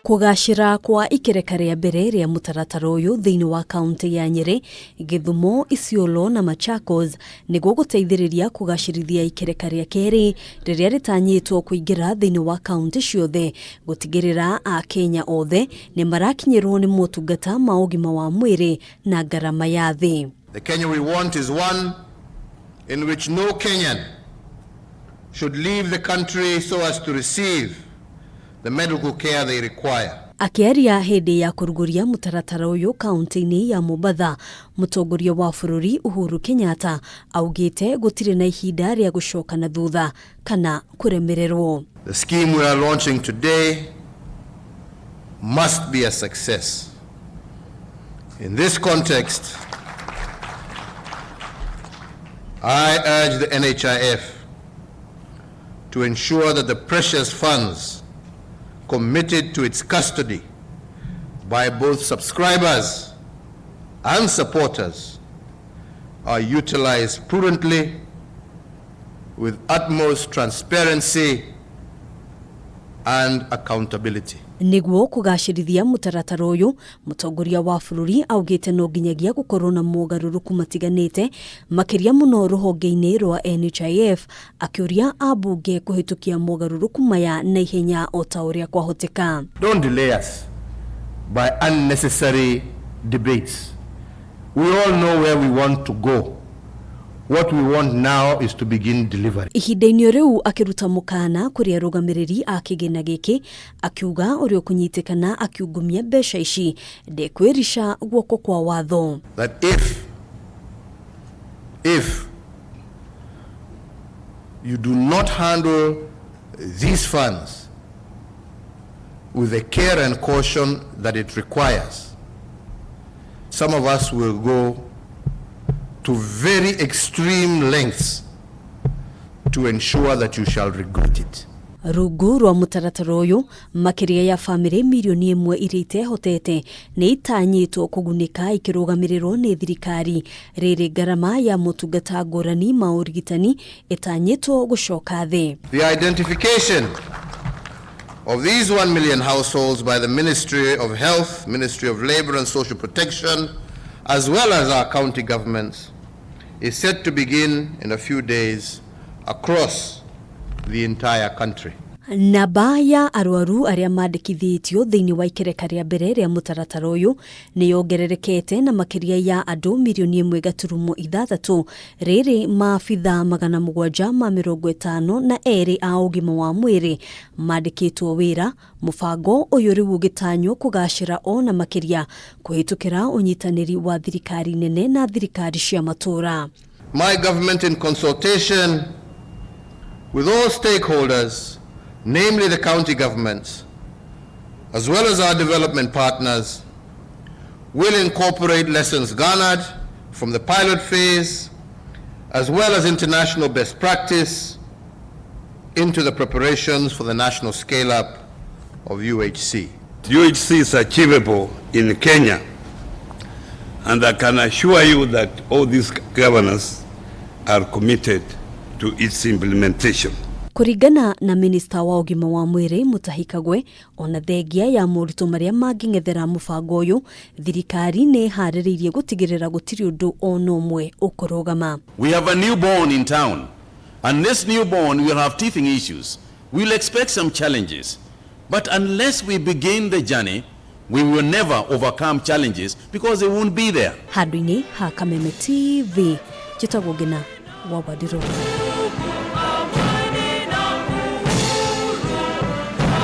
Kugashira kwa ikereka ria mbere ria mutaratara uyu thiini wa kaunti ya Nyeri, Githumo, Isiolo na Machakos niguo guteithiriria kugashirithia ikereka ria keri riria ritanyitwo kuingira thiini wa kaunti ciothe gutigirira a Kenya othe ni marakinyirwo ni motungata ma ugima wa mwiri na garama ya thi. The Kenya we want is one in which no Kenyan should leave the country so as to receive the medical care they require. Akiaria hindi ya kuruguria mutaratara uyu kaunti-ini ya Mombasa, Mutongoria wa bururi Uhuru Kenyatta augite gutire na ihinda ria gucoka na thutha kana kuremererwo. The scheme we are launching today must be a success. In this context, I urge the NHIF to ensure that the precious funds committed to its custody by both subscribers and supporters are utilized prudently with utmost transparency and accountability. Niguo kugashirithia mutaratara uyu, Mutongoria wa bururi augite no nginyagia gukorwo na mogaruruku matiganite makiria muno ruhonge-ini rwa NHIF, akiuria abunge kuhitukia mogaruruku maya na ihenya o ta uria kwahoteka. Don't delay us by unnecessary debates. We all know where we want to go. What we want now is to begin delivery. Ihinda-ini riu akiruta mukaana kuria arugamiriri a kigina giki, akiuga urio kunyitikana akiungumia mbeca ici ndekwirisha guoko kwa watho. That if you do not handle these funds with the care and caution that it requires, some of us will go to very extreme lengths to ensure that you shall regret it. Rungu rwa mutaratara uyu, makiria ya family milioni 1 iria itehotete ni itanyitwo kugunika ikirugamirirwo ni thirikari. Riri garama ya motungata ngurani ma urigitani itanyitwo gucoka thi. The identification of these 1 million households by the Ministry of Health, Ministry of Labour and Social Protection, as well as our county governments, is set to begin in a few days across the entire country. Namba ya arwaru aria mandikithitio thiini wa ikereka ria mbere ria mutaratara uyu ni yongererekete na makiria ya andu milioni 1.6. Riri maabitha 752 a ugima wa mwiri mandikitwo wira. Mubango uyu riu igitanywo kugashira ona makiria kuhitukira unyitaniri wa thirikari nene na thirikari cia matura. My government, in consultation with all stakeholders, namely the county governments, as well as our development partners, will incorporate lessons garnered from the pilot phase, as well as international best practice, into the preparations for the national scale-up of UHC. UHC is achievable in Kenya, and I can assure you that all these governors are committed to its implementation. Kuringana na Minister wa ugima wa mwiri Mutahikagwe, ona thengia ya murito maria mangingethera mubango uyu, thirikari ni haririirie gutigirira gutiri undu onomwe ukurugama. We have a newborn in town, and this newborn will have teething issues. We'll expect some challenges, but unless we begin the journey, we will never overcome challenges because they won't be there. Handu-ini ha Kameme TV, Jitagwo Ngina wa Wadiro.